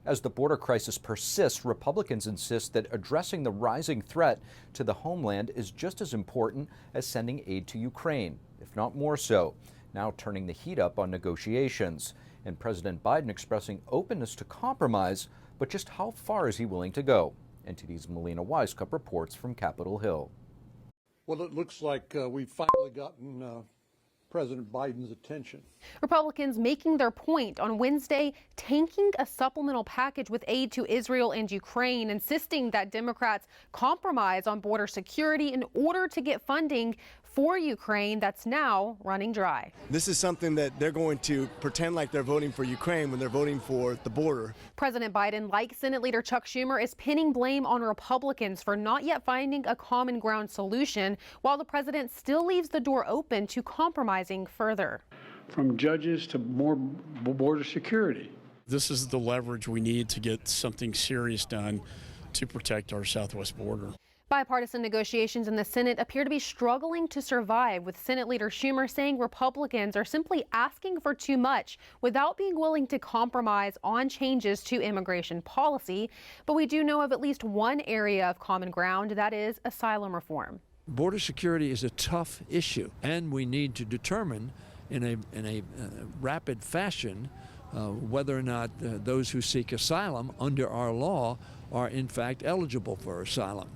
As the border crisis persists, Republicans insist that addressing the rising threat to the homeland is just as important as sending aid to Ukraine, if not more so, now turning the heat up on negotiations. And President Biden expressing openness to compromise, but just how far is he willing to go? NTD's Melina Wisecup reports from Capitol Hill. Well, it looks like we've finally gotten President Biden's attention. Republicans making their point on Wednesday, tanking a supplemental package with aid to Israel and Ukraine, insisting that Democrats compromise on border security in order to get funding for Ukraine that's now running dry. This is something that they're going to pretend like they're voting for Ukraine when they're voting for the border. President Biden, like Senate Leader Chuck Schumer, is pinning blame on Republicans for not yet finding a common ground solution, while the president still leaves the door open to compromising further. From judges to more border security. This is the leverage we need to get something serious done to protect our southwest border. Bipartisan negotiations in the Senate appear to be struggling to survive, with Senate Leader Schumer saying Republicans are simply asking for too much without being willing to compromise on changes to immigration policy. But we do know of at least one area of common ground, that is asylum reform. Border security is a tough issue, and we need to determine in a rapid fashion whether or not those who seek asylum under our law are in fact eligible for asylum.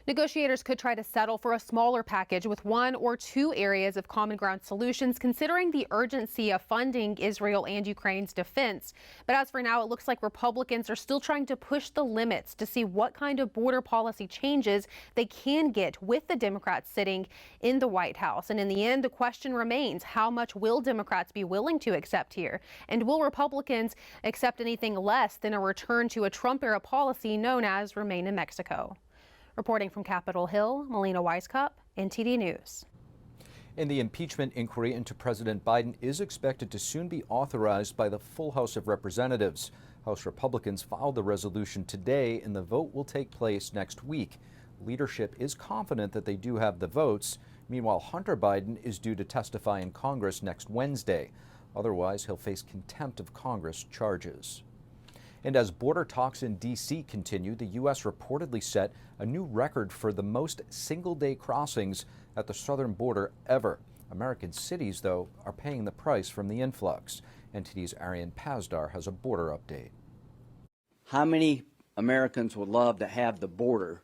Negotiators could try to settle for a smaller package with one or two areas of common ground solutions, considering the urgency of funding Israel and Ukraine's defense. But as for now, it looks like Republicans are still trying to push the limits to see what kind of border policy changes they can get with the Democrats sitting in the White House. And in the end, the question remains, how much will Democrats be willing to accept here? And will Republicans accept anything less than a return to a Trump-era policy known as Remain in Mexico? Reporting from Capitol Hill, Melina Wisecup, NTD News. And the impeachment inquiry into President Biden is expected to soon be authorized by the full House of Representatives. House Republicans filed the resolution today, and the vote will take place next week. Leadership is confident that they do have the votes. Meanwhile, Hunter Biden is due to testify in Congress next Wednesday. Otherwise, he'll face contempt of Congress charges. And as border talks in D.C. continue, the U.S. reportedly set a new record for the most single-day crossings at the southern border ever. American cities, though, are paying the price from the influx. NTD's Arian Pazdar has a border update. How many Americans would love to have the border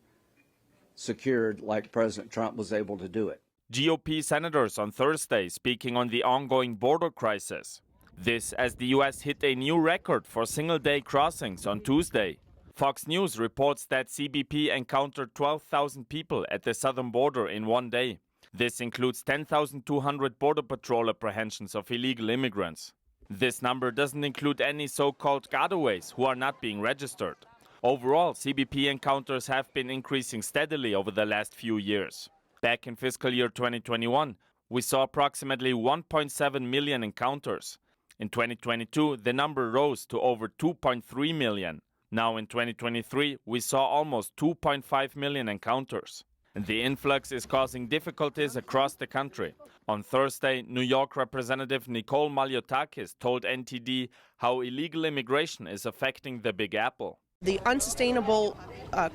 secured like President Trump was able to do it? GOP senators on Thursday speaking on the ongoing border crisis. This as the U.S. hit a new record for single-day crossings on Tuesday. Fox News reports that CBP encountered 12,000 people at the southern border in one day. This includes 10,200 Border Patrol apprehensions of illegal immigrants. This number doesn't include any so-called gotaways who are not being registered. Overall, CBP encounters have been increasing steadily over the last few years. Back in fiscal year 2021, we saw approximately 1.7 million encounters. In 2022, the number rose to over 2.3 million. Now in 2023, we saw almost 2.5 million encounters. And the influx is causing difficulties across the country. On Thursday, New York Representative Nicole Maliotakis told NTD how illegal immigration is affecting the Big Apple. The unsustainable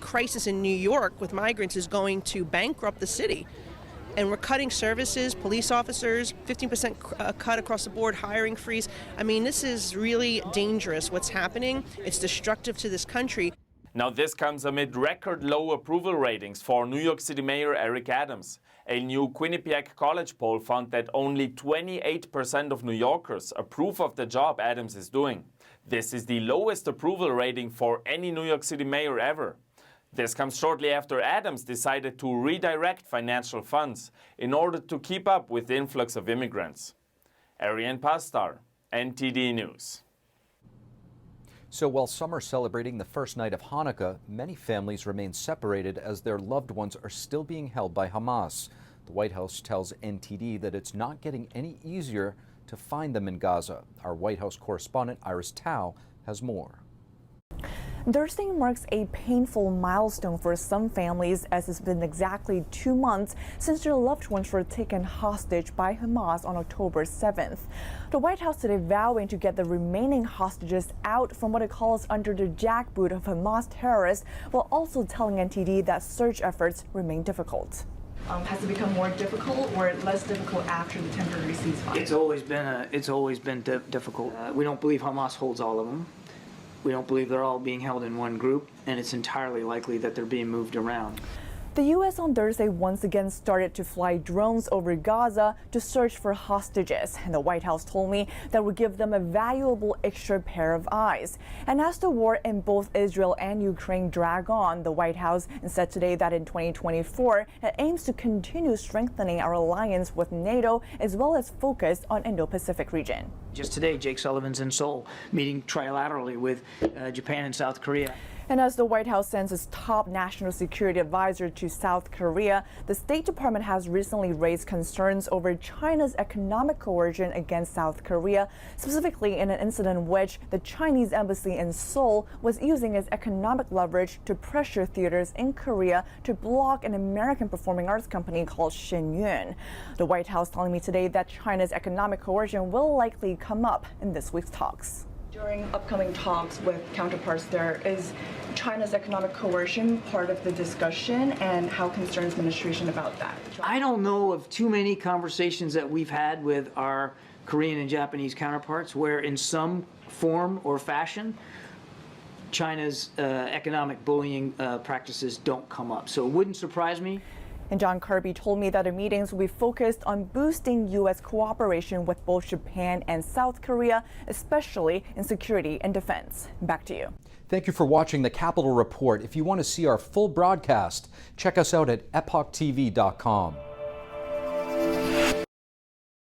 crisis in New York with migrants is going to bankrupt the city. And we're cutting services, police officers, 15% cut across the board, hiring freeze. I mean, this is really dangerous what's happening. It's destructive to this country. Now this comes amid record low approval ratings for New York City Mayor Eric Adams. A new Quinnipiac College poll found that only 28% of New Yorkers approve of the job Adams is doing. This is the lowest approval rating for any New York City mayor ever. This comes shortly after Adams decided to redirect financial funds in order to keep up with the influx of immigrants. Arian Pastar, NTD News. So while some are celebrating the first night of Hanukkah, many families remain separated as their loved ones are still being held by Hamas. The White House tells NTD that it's not getting any easier to find them in Gaza. Our White House correspondent Iris Tao has more. Thursday marks a painful milestone for some families, as it's been exactly 2 months since their loved ones were taken hostage by Hamas on October 7th. The White House today vowing to get the remaining hostages out from what it calls under the jackboot of Hamas terrorists, while also telling NTD that search efforts remain difficult. Has it become more difficult or less difficult after the temporary ceasefire? It's always been difficult. We don't believe Hamas holds all of them. We don't believe they're all being held in one group, and it's entirely likely that they're being moved around. The U.S. on Thursday once again started to fly drones over Gaza to search for hostages, and the White House told me that would give them a valuable extra pair of eyes. And as the war in both Israel and Ukraine drag on, the White House said today that in 2024 it aims to continue strengthening our alliance with NATO as well as focus on Indo-Pacific region. Just today, Jake Sullivan's in Seoul, meeting trilaterally with Japan and South Korea. And as the White House sends its top national security advisor to South Korea, the State Department has recently raised concerns over China's economic coercion against South Korea, specifically in an incident in which the Chinese embassy in Seoul was using its economic leverage to pressure theaters in Korea to block an American performing arts company called Shenyun. The White House telling me today that China's economic coercion will likely come up in this week's talks. During upcoming talks with counterparts there, is China's economic coercion part of the discussion, and how concerns administration about that? I don't know of too many conversations that we've had with our Korean and Japanese counterparts where in some form or fashion China's economic bullying practices don't come up. So it wouldn't surprise me. And John Kirby told me that the meetings will be focused on boosting U.S. cooperation with both Japan and South Korea, especially in security and defense. Back to you. Thank you for watching the Capitol Report. If you want to see our full broadcast, check us out at epochtv.com.